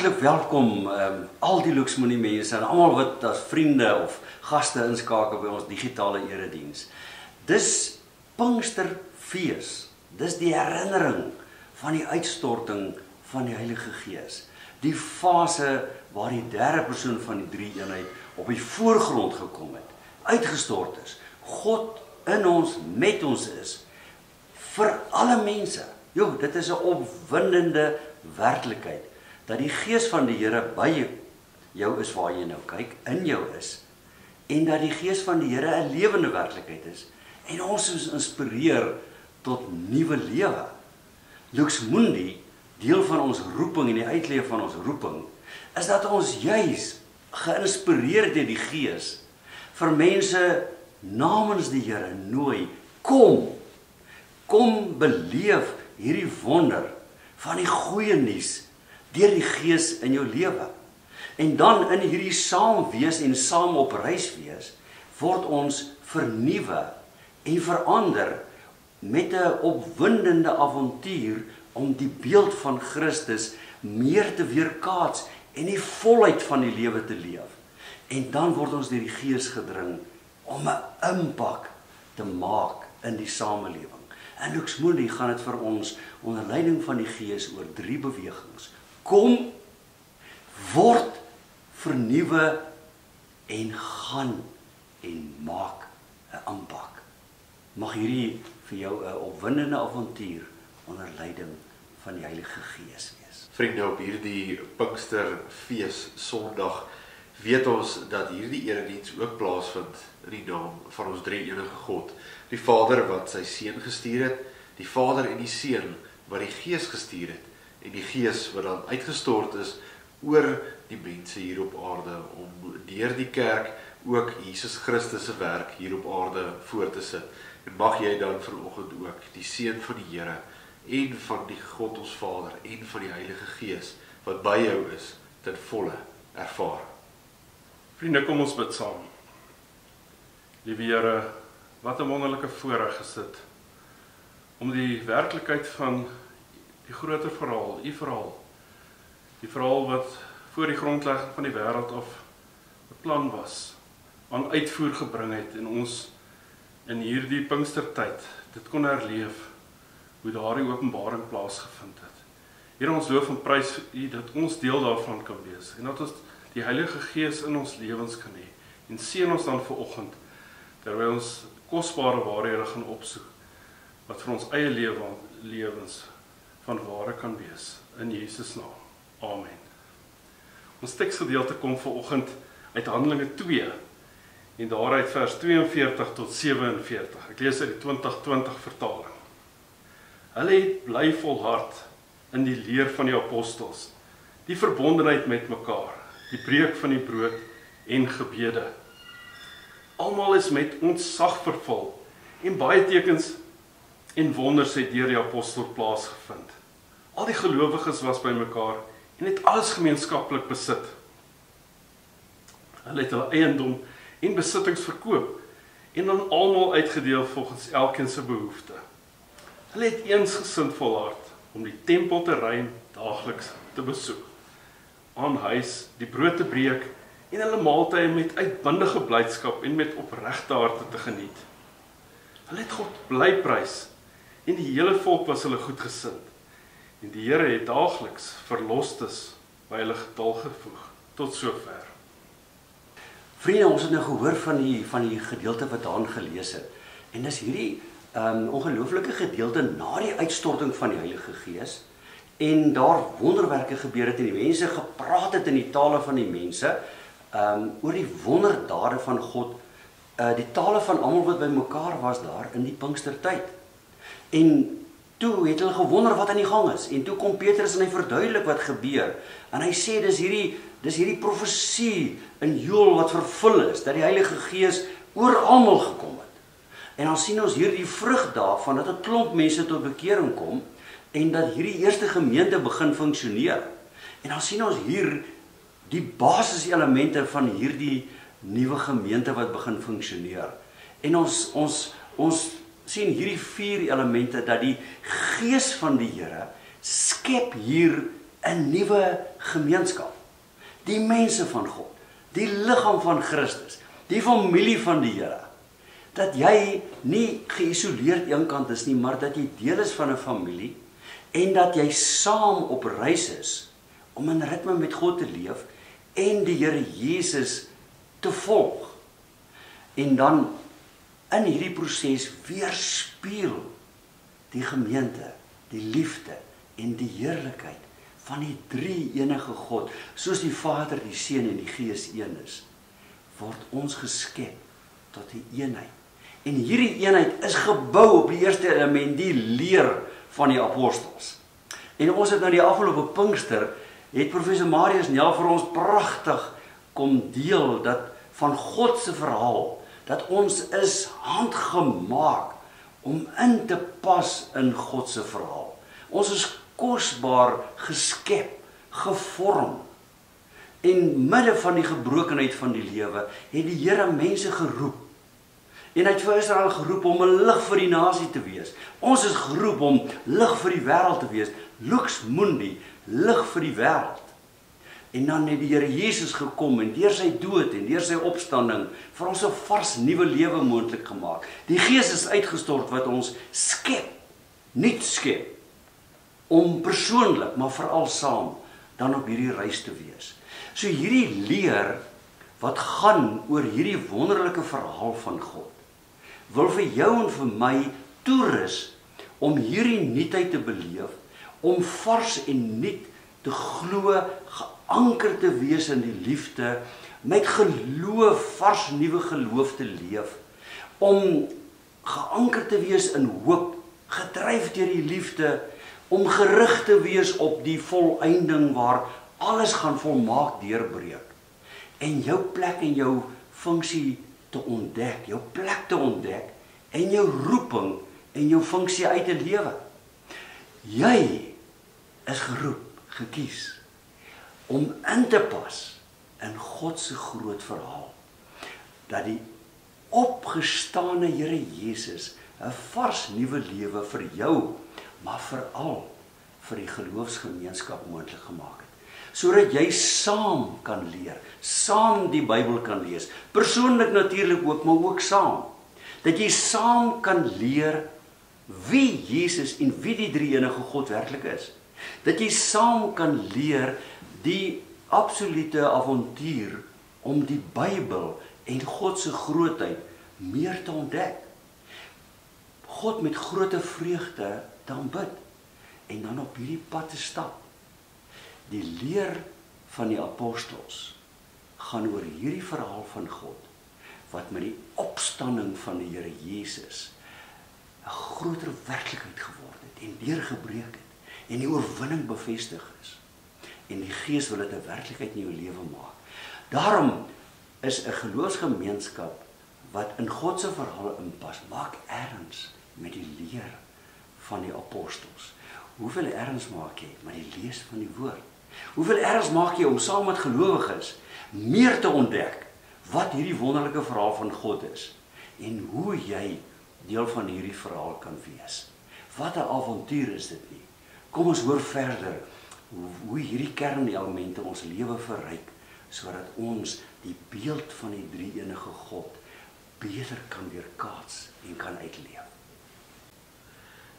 Hartlik welkom al die Luxmonie mense en almal wat as vriende of gaste inskakel by ons digitale erediens. Dis Pinksterfees. Dis die herinnering van die uitstorting van die Heilige Gees. Die fase waar die derde persoon van die drie-eenheid op die voorgrond gekom het, uitgestort is. God in ons, met ons is, vir alle mense. Jo, dit is 'n opwindende werklikheid, dat die Gees van die Here by jou is waar jy nou kyk, in jou is, en dat die Gees van die Here 'n lewende werklikheid is, en ons is inspireer tot nuwe lewe. Lux Mundi, deel van ons roeping en die uitleef van ons roeping, is dat ons juis geïnspireerd deur die Gees vir mense namens die Here nooi, kom beleef hierdie wonder van die goeie nuus deur die Gees in jou lewe. En dan in hierdie saam wees en saam op reis wees, word ons vernuwe en verander met 'n opwindende avontuur om die beeld van Christus meer te weerkaats en die volheid van die lewe te leef. En dan word ons deur die Gees gedring om 'n impak te maak in die samelewing. En Lux Mundi gaan dit vir ons onder leiding van die Gees oor 3 bewegings. Kom, word, vernuwe en gaan en maak 'n impak. Mag hierdie vir jou 'n opwindende avontuur onder leiding van die Heilige Gees wees. Vriende, op hierdie Pinksterfees Sondag weet ons dat hierdie erediens ook plaasvind in die naam van ons drie-enige God, die Vader wat sy Seun gestuur het, die Vader en die Seun wat die Gees gestuur het, en die Gees wat dan uitgestort is oor die mense hier op aarde, om deur die kerk ook Jesus Christus se werk hier op aarde voort te sit. En mag jy dan vanoggend ook die seën van die Here en van die God ons Vader en van die Heilige Gees wat by jou is, ten volle ervaar. Vriende, kom ons bid saam. Liewe Here, wat 'n wonderlike voorreg is dit om die werklikheid van die groter verhaal, die verhaal wat voor die grondlegging van die wêreld af beplan was, aan uitvoer gebring het en ons in hierdie Pinkstertyd dit kon herleef hoe daardie openbaring plaasgevind het. Here, ons loof en prys U dat ons deel daarvan kan wees en dat ons die Heilige Gees in ons lewens kan hê. En seën ons dan vanoggend terwyl ons kosbare waarhede gaan opsoek wat vir ons eie lewens van ware kan wees. In Jesus naam. Amen. Ons teksgedeelte kom vanoggend uit Handelinge 2 en daaruit vers 42 tot 47. Ek lees uit die 2020 vertaling. Hulle het bly volhard in die leer van die apostels, die verbondenheid met mekaar, die breek van die brood en gebede. Almal is met ontzag vervul en baie tekens en wonders het deur die apostel plaasgevind. Al die gelowiges was by mekaar en het alles gemeenskaplik besit. Hulle het hulle eiendom en besittings verkoop en aan almal uitgedeel volgens elkeen se behoefte. Hulle het eensgesind volhard om die tempelterrein daagliks te besoek, aan huis die brood te breek en hulle maaltye met uitbundige blydskap en met opregte harte te geniet. Hulle het God bly prys en die hele volk was hulle goedgesind. En die Here het daagliks verlostes by hulle getal gevoeg, tot sover. Vriende, ons het nou gehoor van die gedeelte wat daan gelees het. En dis hierdie ongelooflike gedeelte na die uitstorting van die Heilige Gees. En daar wonderwerke gebeur het en die mense gepraat het in die tale van die mense, oor die wonderdade van God, die tale van almal wat by mekaar was daar in die Pinkstertyd. En toe het hulle gewonder wat aan die gang is. En toe kom Petrus en hy verduidelik wat gebeur. En hy sê dis hierdie profesie in Joël wat vervul is, dat die Heilige Gees oor almal gekom het. En dan sien ons hier die vrug daarvan, dat 'n klomp mense tot bekering kom, en dat hierdie eerste gemeente begin funksioneer. En dan sien ons hier die basiselemente van hierdie nuwe gemeente wat begin funksioneer. En ons sien hierdie 4 elemente dat die Gees van die Here skep hier 'n nuwe gemeenskap. Die mense van God, die liggaam van Christus, die familie van die Here. Dat jy nie geïsoleerd eenkant is nie, maar dat jy deel is van 'n familie en dat jy saam op reis is om in ritme met God te leef en die Here Jesus te volg. En dan in hierdie proses weerspieël die gemeente, die liefde en die heerlikheid van die drie enige God, soos die Vader, die Seun en die Gees een is, word ons geskep tot die eenheid. En hierdie eenheid is gebou op die eerste element, die leer van die apostels. En ons het nou die afgelope Pinkster, het professor Marius Nel vir ons pragtig kom deel dat van God se verhaal, dat ons is handgemaak om in te pas in God se verhaal. Ons is kosbaar geskep, gevorm. En midde van die gebrokenheid van die lewe, het die Here mense geroep. En hy het vir Israel geroep om 'n lig vir die nasie te wees. Ons is geroep om lig vir die wêreld te wees. Lux mundi, lig vir die wêreld. En dan het die Here Jesus gekom en deur sy dood en deur sy opstanding vir ons 'n vars nuwe lewe moontlik gemaak. Die Gees is uitgestort wat ons skep, nuut skep, om persoonlik, maar veral saam, dan op hierdie reis te wees. So hierdie leer, wat gaan oor hierdie wonderlike verhaal van God, wil vir jou en vir my toerus om hierdie nuutheid te beleef, om vars en nuut te glo, geanker te wees in die liefde, met geloof, vars nuwe geloof te leef, om geanker te wees in hoop, gedryf deur die liefde, om gerig te wees op die volëinding waar alles gaan volmaak deurbreek. En jou plek en jou funksie te ontdek, jou plek te ontdek, en jou roeping en jou funksie uit te lewe. Jy is geroep, gekies, om in te pas in God se groot verhaal, dat die opgestane Here Jesus 'n vars nuwe lewe vir jou, maar veral vir die geloofsgemeenskap moontlik gemaak het, sodat jy saam kan leer, saam die Bybel kan lees, persoonlik natuurlik ook, maar ook saam, dat jy saam kan leer wie Jesus en wie die drie enige God werklik is, dat jy saam kan leer die absolute avontuur om die Bybel en God se grootheid meer te ontdek, God met groot vreugde te aanbid en dan op hierdie pad te stap. Die leer van die apostels gaan oor hierdie verhaal van God, wat met die opstanding van die Here Jesus 'n groter werklikheid geword het en deurgebreek het en die oorwinning bevestig is. En die Gees wil dit 'n werklikheid in jou lewe maak. Daarom is 'n geloofsgemeenskap wat in God se verhaal inpas, maak erns met die leer van die apostels. Hoeveel erns maak jy met die lees van die woord? Hoeveel erns maak jy om saam met gelowiges meer te ontdek wat hierdie wonderlike verhaal van God is en hoe jy deel van hierdie verhaal kan wees? Wat 'n avontuur is dit nie? Kom ons hoor verder hoe hierdie kernelemente ons lewe verryk, sodat ons die beeld van die drie enige God beter kan weerkaats en kan uitleef.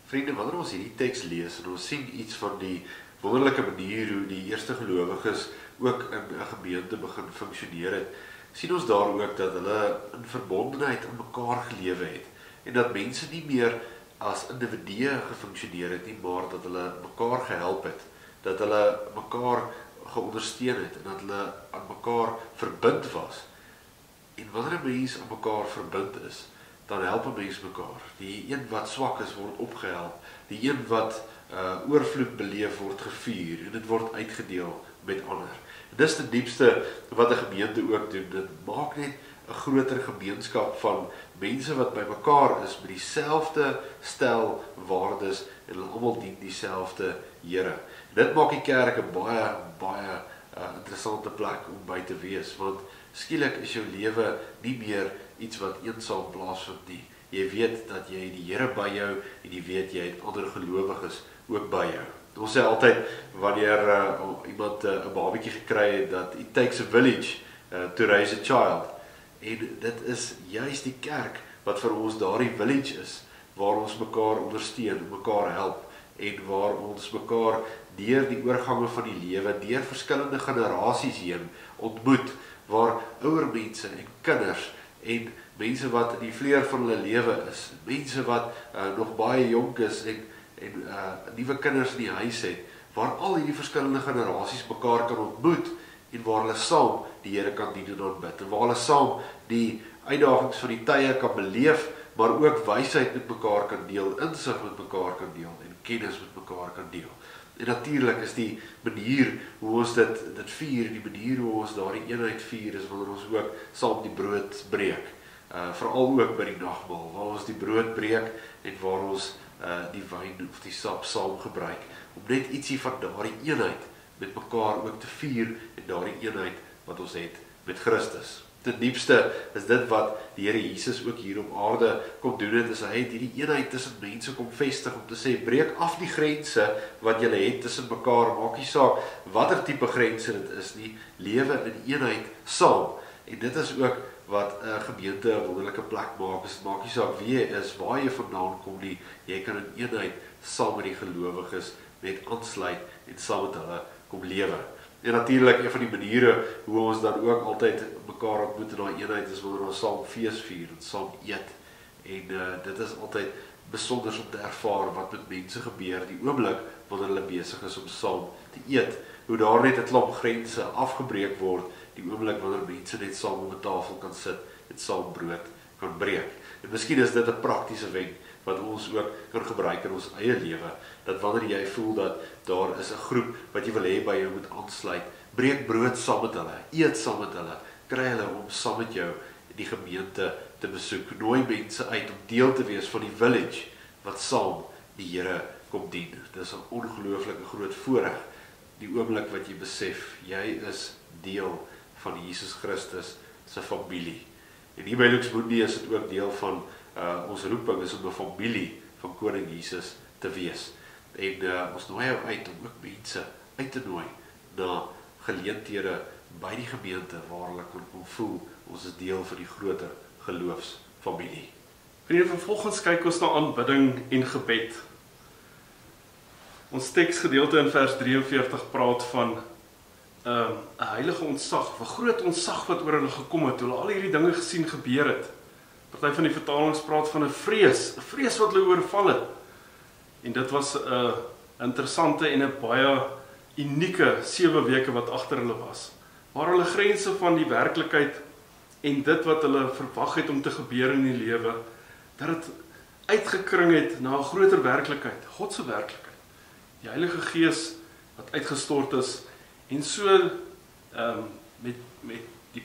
Vriende, wanneer ons hierdie teks lees en ons sien iets van die wonderlike manier hoe die eerste gelowiges ook in 'n gemeente begin funksioneer het, sien ons daar ook dat hulle in verbondenheid aan mekaar gelewe het en dat mense nie meer as individue gefunksioneer het nie, maar dat hulle mekaar gehelp het, dat hulle mekaar geondersteun het en dat hulle aan mekaar verbind was. En wanneer 'n mens aan mekaar verbind is, dan help 'n mens mekaar. Die een wat swak is, word opgehelp. Die een wat oorvloed beleef, word gevier en dit word uitgedeel met ander. En dis die diepste wat 'n gemeente ook doen. Dit maak net 'n groter gemeenskap van mense wat by mekaar is met dieselfde stel waardes en hulle almal dien dieselfde Here. En dit maak die kerk 'n baie interessante plek om by te wees, want skielik is jou lewe nie meer iets wat eensaam plaasvind nie. Jy weet dat jy die Here by jou en jy weet jy het ander gelowiges ook by jou. Ons sê altyd, wanneer iemand 'n babatjie gekry het, dat it takes a village to raise a child. En dit is juist die kerk wat vir ons daardie village is, waar ons mekaar ondersteun, mekaar help, en waar ons mekaar deur die oorgange van die lewe, deur verskillende generasies heen ontmoet, waar ouer mense en kinders en mense wat in die vleuer van hulle lewe is, mense wat nog baie jonk is en nuwe kinders in die huis het, waar al hierdie verskillende generasies mekaar kan ontmoet en waar hulle saam die Here kan dien en aanbid, en waar hulle saam die uitdagings van die tye kan beleef, maar ook wysheid met mekaar kan deel, insig met mekaar kan deel en kennis met mekaar kan deel. En natuurlik is die manier hoe ons dit vier, die manier hoe ons daardie eenheid vier, is wanneer ons ook saam die brood breek. Veral ook by die nagmaal, waar ons die brood breek en waar ons die wyn of die sap saam gebruik, om net ietsie van daardie eenheid met mekaar ook te vier, en daardie eenheid wat ons het met Christus. Ten diepste is dit wat die Here Jesus ook hier op aarde kom doen het, is hy het hierdie eenheid tussen mense kom vestig, om te sê, breek af die grense wat julle het tussen mekaar, maak nie saak watter tipe grense dit is nie, lewe in eenheid saam. En dit is ook wat 'n gemeente 'n wonderlike plek maak, is maak nie saak wie jy is, waar jy vandaan kom nie, jy kan in eenheid saam met die gelowiges net aansluit en saam met hulle kom lewe. En natuurlik, een van die maniere hoe ons dan ook altyd mekaar ontmoet in daai eenheid is wanneer ons saam fees vier en saam eet. En dit is altyd besonder om te ervaar wat met mense gebeur die oomblik wanneer hulle besig is om saam te eet. Hoe daar net 'n klomp grense afgebreek word die oomblik wanneer mense net saam om 'n tafel kan sit en saam brood kan breek. En miskien is dit 'n praktiese wenk wat ons ook kan gebruik in ons eie lewe, dat wanneer jy voel dat daar is 'n groep wat jy wil hê by jou moet aansluit, breek brood saam met hulle, eet saam met hulle, kry hulle om saam met jou die gemeente te besoek, nooi mense uit om deel te wees van die village wat saam die Here kom dien. Dit is 'n ongelooflike groot voorreg, die oomblik wat jy besef, jy is deel van Jesus Christus se familie. En hier by Luxembourg is dit ook deel van ons roeping is om 'n familie van Koning Jesus te wees. En ons nooi jou uit om ook mense uit te nooi na geleenthede by die gemeente waar hulle kan voel, ons is deel van die groter geloofsfamilie. Vriende, vervolgens kyk ons na aanbidding en gebed. Ons teksgedeelte in vers 43 praat van 'n heilige ontzag, 'n groot ontzag wat oor hulle gekom het, toe hulle al hierdie dinge gesien gebeur het. Party van die vertalings praat van 'n vrees wat hulle oorval het. En dit was 'n interessante en 'n baie unieke 7 weke wat agter hulle was, waar hulle grense van die werklikheid en dit wat hulle verwag het om te gebeur in die lewe, dat dit uitgekring het na 'n groter werklikheid, God se werklikheid. Die Heilige Gees wat uitgestort is, en so met die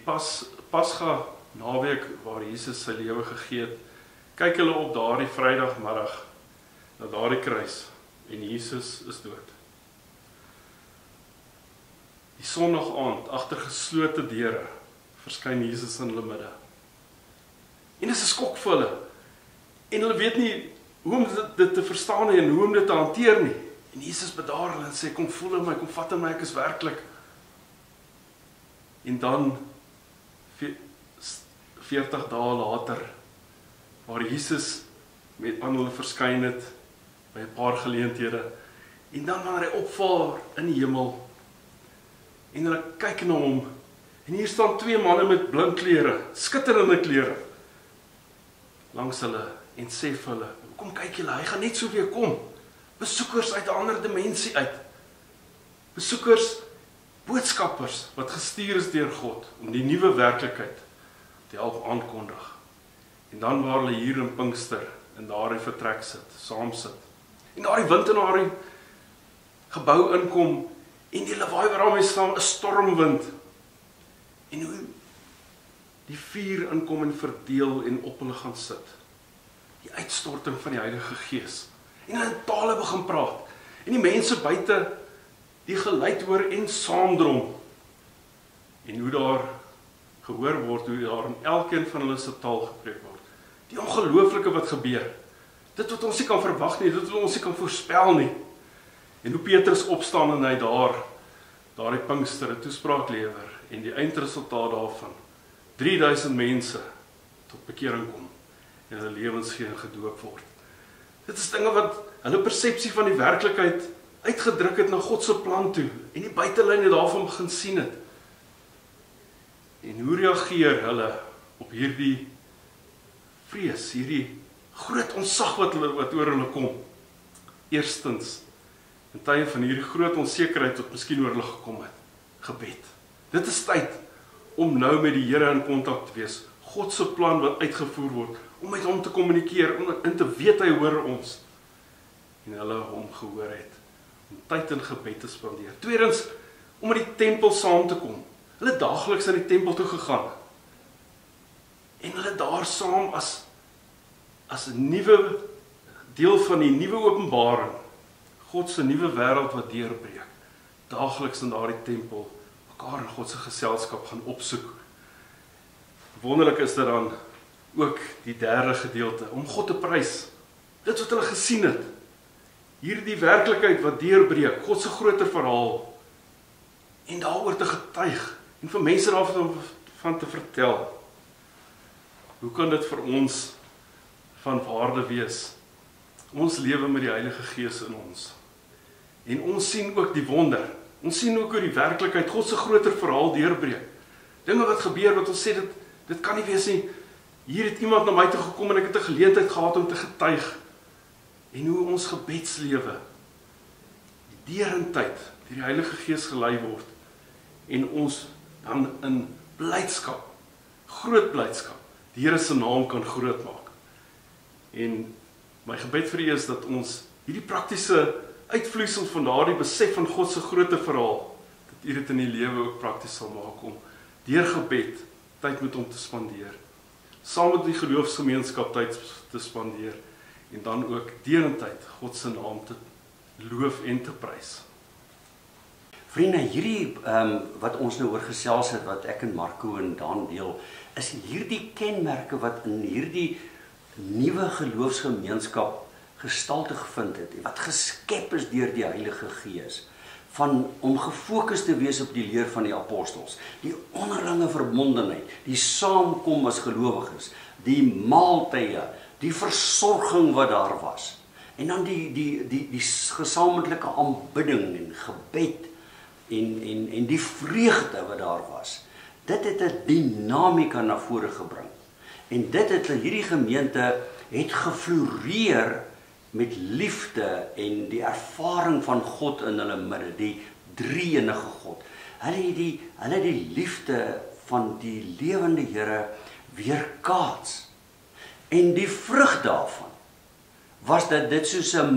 Pasga naweek waar Jesus sy lewe gegee het, kyk hulle op daardie Vrydagmiddag na daardie kruis en Jesus is dood. Die Sondag aand agter geslote deure verskyn Jesus in hulle midde. En dit is 'n skok vir hulle. En hulle weet nie hoe om dit te verstaan en hoe om dit te hanteer nie. En Jesus bedaar hulle en sê, kom voel in my, kom vat in my, ek is werklik. En dan 40 dae later, waar Jesus met aan hulle verskyn het by 'n paar geleenthede, en dan wanneer hy opvaar in die hemel, en hulle kyk na hom, en hier staan 2 manne met blink klere, skitterende klere, langs hulle, en sê vir hulle, kom kyk julle, hy gaan net so weer kom, besoekers uit 'n ander dimensie uit, besoekers, boodskappers, wat gestuur is deur God, om die nuwe werklikheid te help aankondig. En dan waar hulle hier in Pinkster, in daardie vertrek sit, saam sit, en daardie wind in daardie gebou inkom, en die lawaai waarmee saam 'n stormwind, en hoe die vuur inkom en verdeel en op hulle gaan sit. Die uitstorting van die Heilige Gees. En hulle in tale begin praat. En die mense buite die geluid hoor en saamdrom. En hoe daar gehoor word, hoe daar in elkeen van hulle se taal gepreek word. Die ongelooflike wat gebeur. Dit wat ons nie kan verwag nie, dit wat ons nie kan voorspel nie. En hoe Petrus opstaan en hy daardie Pinkster 'n toespraak lewer en die eindresultaat daarvan 3000 mense tot bekering kom en hulle lewens gee en gedoop word. Dit is dinge wat hulle persepsie van die werklikheid uitgedruk het na God se plan toe en die buitelyne daarvan begin sien het. En hoe reageer hulle op hierdie vrees, hierdie groot ontzag wat oor hulle kom? Eerstens, in tye van hierdie groot onsekerheid wat miskien oor hulle gekom het, gebed. Dit is tyd om nou met die Here in kontak te wees, God se plan wat uitgevoer word, om met hom te kommunikeer, om te weet hy hoor ons, en hulle hom gehoor het, om tyd in gebed te spandeer. Tweedens, om in die tempel saam te kom. Hulle het daagliks in die tempel toe gegaan, en hulle daar saam as 'n nuwe deel van die nuwe openbaring, God se nuwe wêreld wat deurbreek, daagliks in daardie tempel, mekaar in God se geselskap gaan opsoek. Wonderlik is dit dan ook die derde gedeelte, om God te prys. Dit wat hulle gesien het, hierdie werklikheid wat deurbreek, God se groter verhaal, en daaroor te getuig, en vir mense daarvan te vertel. Hoe kan dit vir ons van waarde wees? Ons lewe met die Heilige Gees in ons. En ons sien ook die wonder. Ons sien ook hoe die werklikheid, God se groter verhaal deurbreek. Dinge wat gebeur, wat ons sê, dit kan nie wees nie. Hier het iemand na my toe gekom en ek het 'n geleentheid gehad om te getuig. En hoe ons gebedslewe, die deurentyd, die Heilige Gees gelei word, en ons dan in blydskap, groot blydskap, die Here se naam kan groot maak. En my gebed vir u is dat ons hierdie praktiese uitvloeisel van daardie besef van God se groter verhaal, dat u dit in die lewe ook prakties sal maak om deur gebed tyd met hom te spandeer, saam met die geloofsgemeenskap tyd te spandeer, en dan ook deurentyd God se naam te loof en te prys. Vriende, hierdie wat ons nou oor gesels het, wat ek en Marco en Dan deel, is hierdie kenmerke wat in hierdie nuwe geloofsgemeenskap gestalte gevind het, wat geskep is deur die Heilige Gees, om gefokus te wees op die leer van die apostels, die onderlinge verbondenheid, die saamkom as gelowiges, die maaltye, die versorging wat daar was, en dan die gesamentlike aanbidding en gebed, en die vreugde wat daar was. Dit het 'n dinamika na vore gebring. En dit het hierdie gemeente het gefloreer met liefde en die ervaring van God in hulle midde, die drie-enige God. Hulle het die liefde van die lewende Here weerkaats. En die vrug daarvan was dat dit soos 'n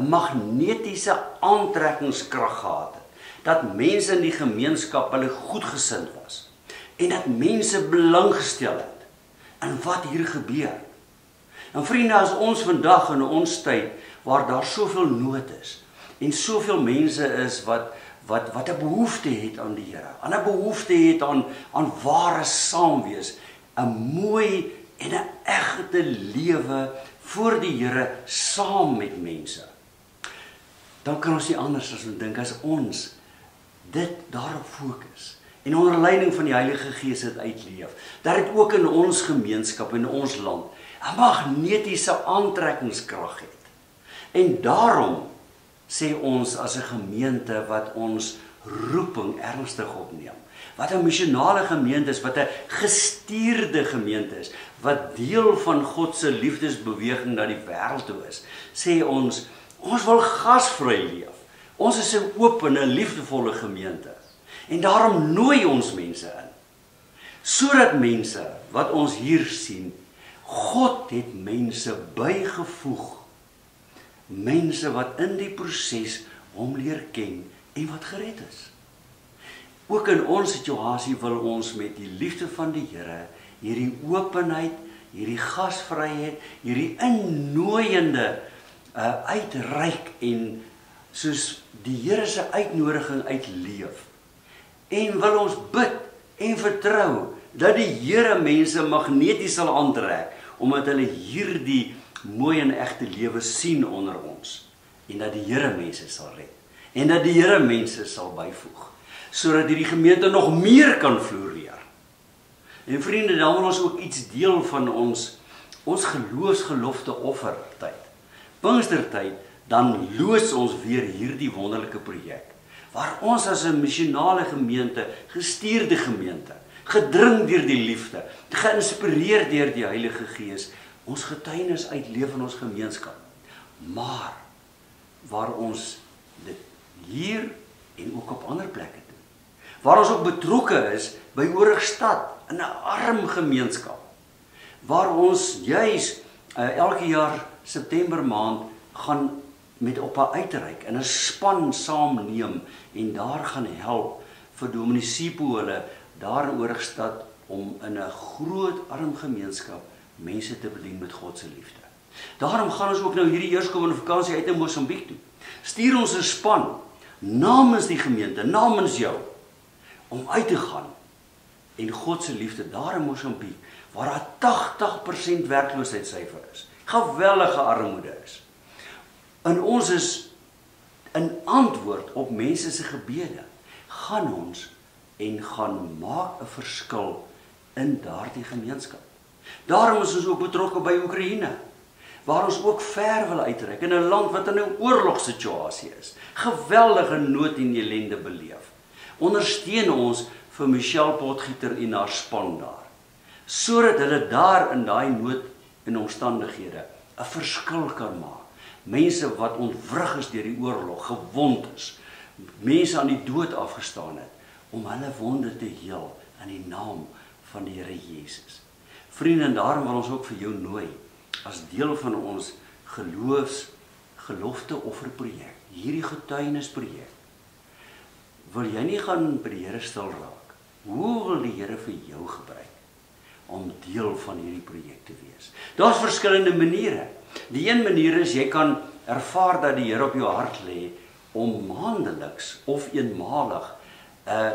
magnetiese aantrekkingskrag gehad het, dat mense in die gemeenskap hulle goedgesind was, en dat mense belang gestel het in wat hier gebeur. En vriende, as ons vandag in ons tyd, waar daar soveel nood is, en soveel mense is wat 'n behoefte het aan die Here, 'n behoefte het aan ware saamwees, 'n mooi en 'n egte lewe voor die Here saam met mense, dan kan ons nie anders as dink as ons dit daarop fokus en onder leiding van die Heilige Gees dit uitleef, dat dit ook in ons gemeenskap en in ons land 'n magnetiese aantrekkingskrag het. En daarom sê ons as 'n gemeente wat ons roeping ernstig opneem, wat 'n missionale gemeente is, wat 'n gestuurde gemeente is, wat deel van God se liefdesbeweging na die wêreld toe is, sê ons wil gasvry leef. Ons is 'n oop en 'n liefdevolle gemeente. En daarom nooi ons mense in, sodat mense wat ons hier sien, God het mense bygevoeg, mense wat in die proses hom leer ken en wat gered is. Ook in ons situasie wil ons met die liefde van die Here, hierdie openheid, hierdie gasvryheid, hierdie innooiende uitreik en soos die Here se uitnodiging uitleef. En wil ons bid en vertrou dat die Here mense magneties sal aantrek, omdat hulle hierdie mooi en egte lewe sien onder ons. en dat die Here mense sal red en dat die Here mense sal byvoeg, sodat hierdie gemeente nog meer kan floreer. En vriende, dan wil ons ook iets deel van ons geloofsgelofte offertyd. Pinkstertyd, dan loos ons weer hierdie wonderlike projek, waar ons as 'n missionale gemeente, gestuurde gemeente, gedring deur die liefde, geïnspireer deur die Heilige Gees, ons getuienis uitleef in ons gemeenskap. Maar waar ons dit hier en ook op ander plekke doen, waar ons ook betrokke is by Oorigstad in 'n arm gemeenskap, waar ons juis elke jaar September maand gaan met op 'n uitreik en 'n span saamneem en daar gaan help vir Dominee Sipo hulle daar in Oorigstad om in 'n groot arm gemeenskap mense te bedien met God se liefde. Daarom gaan ons ook nou hierdie eerskomende vakansie uit in Mosambiek toe. Stuur ons 'n span namens die gemeente, namens jou, om uit te gaan en God se liefde daar in Mosambiek, waar daar 80% werkloosheidssyfer is, geweldige armoede is. En ons is in antwoord op mense se gebede, gaan ons en gaan maak 'n verskil in daardie gemeenskap. Daarom is ons ook betrokke by Oekraïne, waar ons ook ver wil uitreik, in 'n land wat in 'n oorlogssituasie is, geweldige nood en ellende beleef. Ondersteun ons vir Michelle Potgieter en haar span daar, sodat hulle daar in daai nood en omstandighede 'n verskil kan maak. Mense wat ontwrig is deur die oorlog, gewond is, mense aan die dood afgestaan het, om hulle wonde te heel in die naam van die Here Jesus. Vriende, en daarom wil ons ook vir jou nooi, as deel van ons gelofte offerprojek, hierdie getuienisprojek, wil jy nie gaan by die Here stil raak? Hoe wil die Here vir jou gebruik om deel van hierdie projek te wees? Daar's verskillende maniere. Die een manier is, jy kan ervaar dat die Here op jou hart lê om maandeliks of eenmalig 'n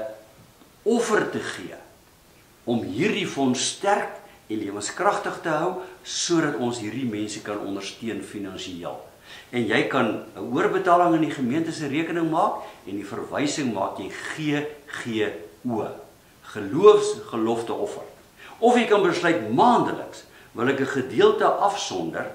offer te gee, om hierdie fonds sterk en lewenskragtig te hou, sodat ons hierdie mense kan ondersteun finansiëel. En jy kan 'n oorbetaling in die gemeente se rekening maak en die verwysing maak jy GGO, geloofsgelofte offer. Of jy kan besluit maandeliks wil ek 'n gedeelte afsonder,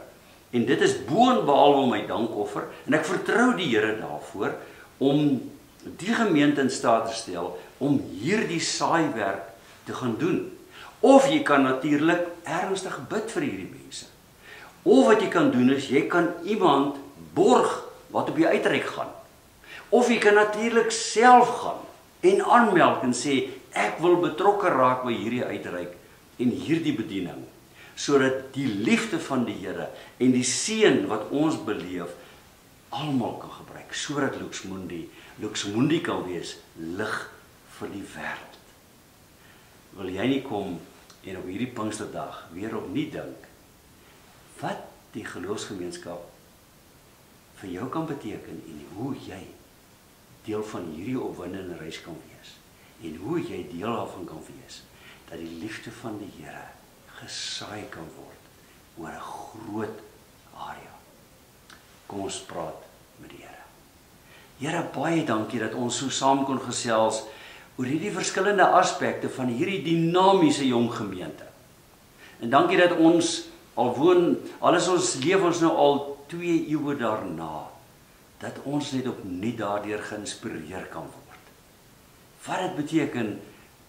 en dit is bo en behalwe my dankoffer, en ek vertrou die Here daarvoor om die gemeente in staat te stel om hierdie saaiwerk te gaan doen. Of jy kan natuurlik ernstig bid vir hierdie mense. Of wat jy kan doen is, jy kan iemand borg wat op die uitreik gaan. Of jy kan natuurlik self gaan en aanmeld en sê, ek wil betrokke raak by hierdie uitreik en hierdie bediening, sodat die liefde van die Here en die seën wat ons beleef, almal kan gebruik, sodat Luxmundi kan wees lig vir die wêreld. Wil jy nie kom en op hierdie Pinksterdag weer opnuut dink wat die geloofsgemeenskap vir jou kan beteken en hoe jy deel van hierdie opwindende reis kan wees en hoe jy deel daarvan kan wees, dat die liefde van die Here gesaai kan word oor 'n groot area. Kom ons praat met die Here. Here, baie dankie dat ons so saam kon gesels oor hierdie verskillende aspekte van hierdie dinamiese jong gemeente. En dankie dat ons al is ons leef ons nou al 2 eeue daarna, dat ons net opnuut daardeur geïnspireer kan word. Wat dit beteken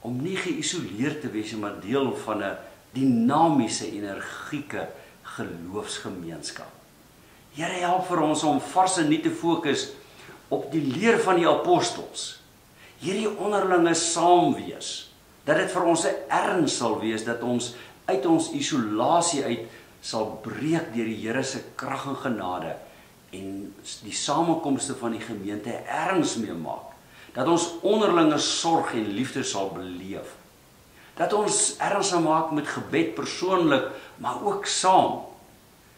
om nie geïsoleerd te wees, maar deel van 'n dinamiese, energieke geloofsgemeenskap. Here, help vir ons om vars en nie te fokus op die leer van die apostels, hierdie onderlinge saamwees, dat dit vir ons 'n erns sal wees, dat ons uit ons isolasie uit sal breek deur die Here se krag en genade, en die samekomste van die gemeente erns mee maak, dat ons onderlinge sorg en liefde sal beleef, dat ons erns sal maak met gebed persoonlik, maar ook saam,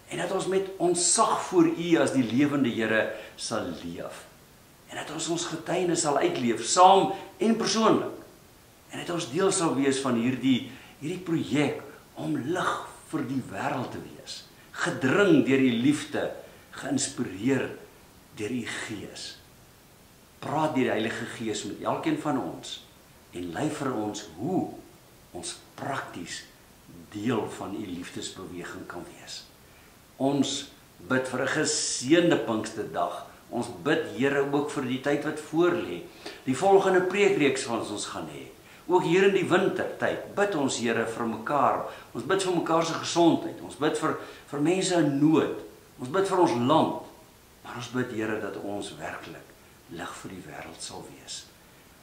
en dat ons met ontzag voor U as die lewende Here sal leef, en dat ons getuienis sal uitleef, saam en persoonlik, en dat ons deel sal wees van hierdie projek om lig vir die wêreld te wees, gedring deur die liefde, geïnspireer deur u Gees. Praat deur die Heilige Gees met elkeen van ons en lei vir ons hoe ons prakties deel van u liefdesbeweging kan wees. Ons bid vir 'n geseënde Pinksterdag. Ons bid, Here, ook vir die tyd wat voorlê. Die volgende preekreeks wat ons gaan hê. Ook hier in die wintertyd bid ons, Here, vir mekaar. Ons bid vir mekaar se gesondheid. Ons bid vir mense in nood. Ons bid vir ons land. Maar ons bid, Here, dat ons werklik lig vir die wêreld sal wees.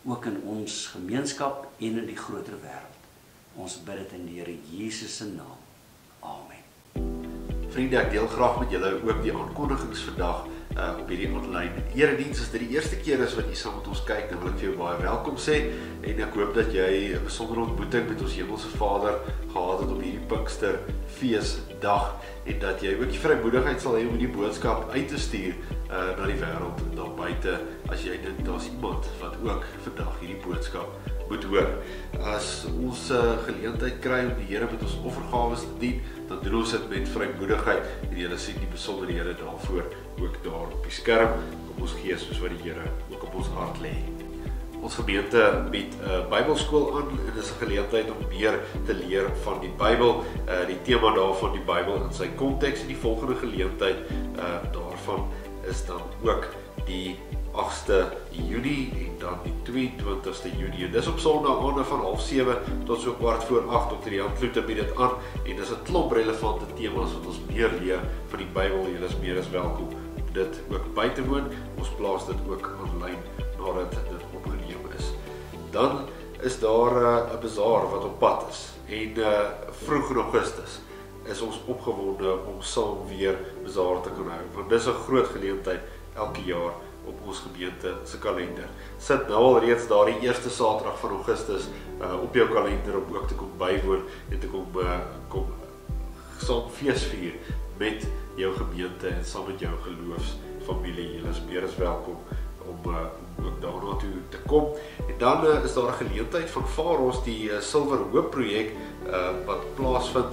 Ook in ons gemeenskap en in die groter wêreld. Ons bid dit in die Here Jesus se naam. Amen. Vriende, ek deel graag met julle ook die aankondigings vandag op hierdie online erediens. As dit die eerste keer is wat jy saam met ons kyk, dan wil ek vir jou baie welkom sê en ek hoop dat jy 'n besondere ontmoeting met ons Hemelse Vader gehad het op hierdie Pinksterfeesdag en dat jy ook die vrymoedigheid sal hê om die boodskap uit te stuur na die wêreld en daar buite as jy dink daar's iemand wat ook vandag hierdie boodskap moet hoor. As ons geleentheid kry om die Here met ons offergawes te dien, dan doen ons dit met vrymoedigheid en julle sien die besonderhede daarvoor ook daar op die skerm. Kom ons gee soos wat die Here ook op ons hart lê. Ons gemeente bied 'n Bybelskool aan en dit is 'n geleentheid om meer te leer van die Bybel, die tema daarvan die Bybel in sy konteks en die volgende geleentheid daarvan is dan ook die 8ste Junie en dan die 22ste Junie. En dis op Sondae van 6:30 tot so 7:15. Dr. Jan Kloete bied dit aan en dis 'n klomp relevante temas wat ons meer leer van die Bybel. Julle is meer as welkom om dit ook by te woon. Ons plaas dit ook aanlyn nadat dit opgeneem is. Dan is daar 'n bazaar wat op pad is en vroeg in Augustus is ons opgewonde om saam weer bazaar te kan hou. Want dis 'n groot geleentheid elke jaar op ons gemeente se kalender. Sit nou al reeds daardie eerste Saterdag van Augustus op jou kalender om ook te kom bywoon en te kom saam feesvier met jou gemeente en saam met jou geloofsfamilie. Julle is meer as welkom om ook daarna toe te kom. En dan is daar 'n geleentheid van Pharos, die Silver Hoop projek wat plaasvind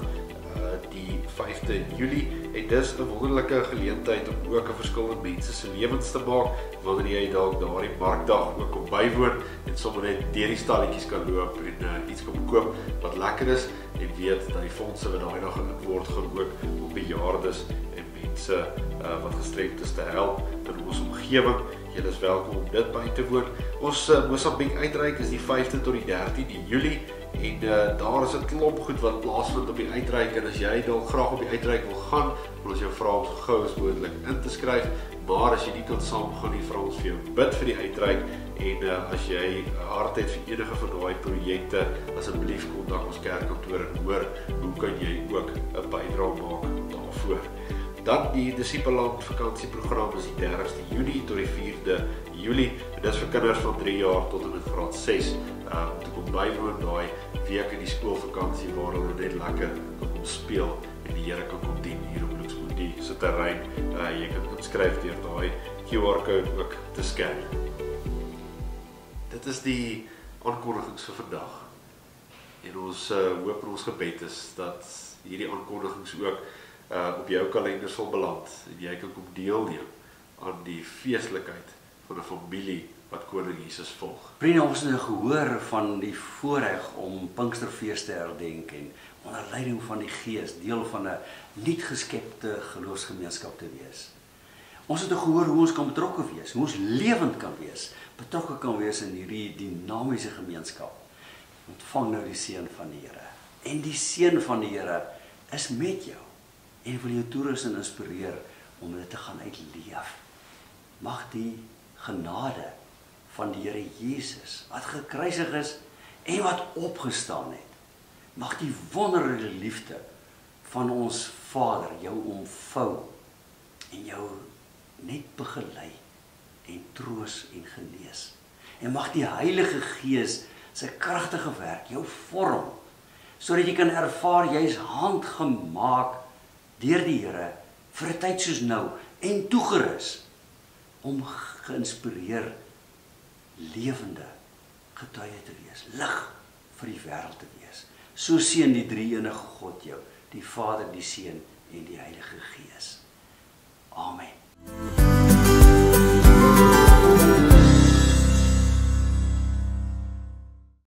die 5de Julie en dis 'n wonderlike geleentheid om ook 'n verskil in mense se lewens te maak wanneer jy dalk daardie markdag ook kom bywoon en sommer net deur die stalletjies kan loop en iets kom koop wat lekker is en weet dat die fondse wat daai dag in word gaan ook op bejaardes en mense wat gestremd is te help in ons omgewing. Julle is welkom om dit by te woon. Ons Mosambiek uitreik is die 5de tot die 13de Julie en daar is 'n klomp goed wat plaasvind op die uitreik en as jy dalk graag op die uitreik wil gaan, wil ons jou vra om so gou as moontlik in te skryf. Maar as jy nie kan saamgaan nie, vra ons vir jou bid vir die uitreik en as jy 'n hart het vir enige van daai projekte, asseblief kontak ons kerkkantoor en hoor hoe kan jy ook 'n bydrae maak daarvoor. Dan die Disipelland vakansieprogram is die 30ste Junie tot die 4de Julie. En dit is vir kinders van 3 jaar tot en met graad 6 om te kom bywoon daai week in die skoolvakansie waar hulle net lekker kan kom speel en die Here kan kom dien hier op Luxembourg se terrein. Jy kan inskryf deur daai QR-code ook te scan. Dit is die aankondigings vir vandag. En ons hoop en ons gebed is dat hierdie aankondigings ook op jou kalender sal beland en jy kan kom deelneem aan die feeslikheid van 'n familie wat Koning Jesus volg. Vriende, ons het nou gehoor van die voorreg om Pinksterfees te herdenk en onder leiding van die Gees deel van 'n nuut geskepte geloofsgemeenskap te wees. Ons het gehoor hoe ons kan betrokke wees, hoe ons lewend kan wees, betrokke kan wees in hierdie dinamiese gemeenskap. Ontvang nou die seën van die Here. En die seën van die Here is met jou en wil jou toerus en inspireer om dit te gaan uitleef. Mag die genade van die Here Jesus, wat gekruisig is en wat opgestaan het, mag die wonderlike liefde van ons Vader jou omvou en jou net begelei en troos en genees. En mag die Heilige Gees sy kragtige werk jou vorm, sodat jy kan ervaar jy is handgemaak deur die Here vir 'n tyd soos nou en toegerus om geïnspireer lewende getuie te wees, lig vir die wêreld te wees. So seën die drie enige God jou, die Vader, die Seun en die Heilige Gees.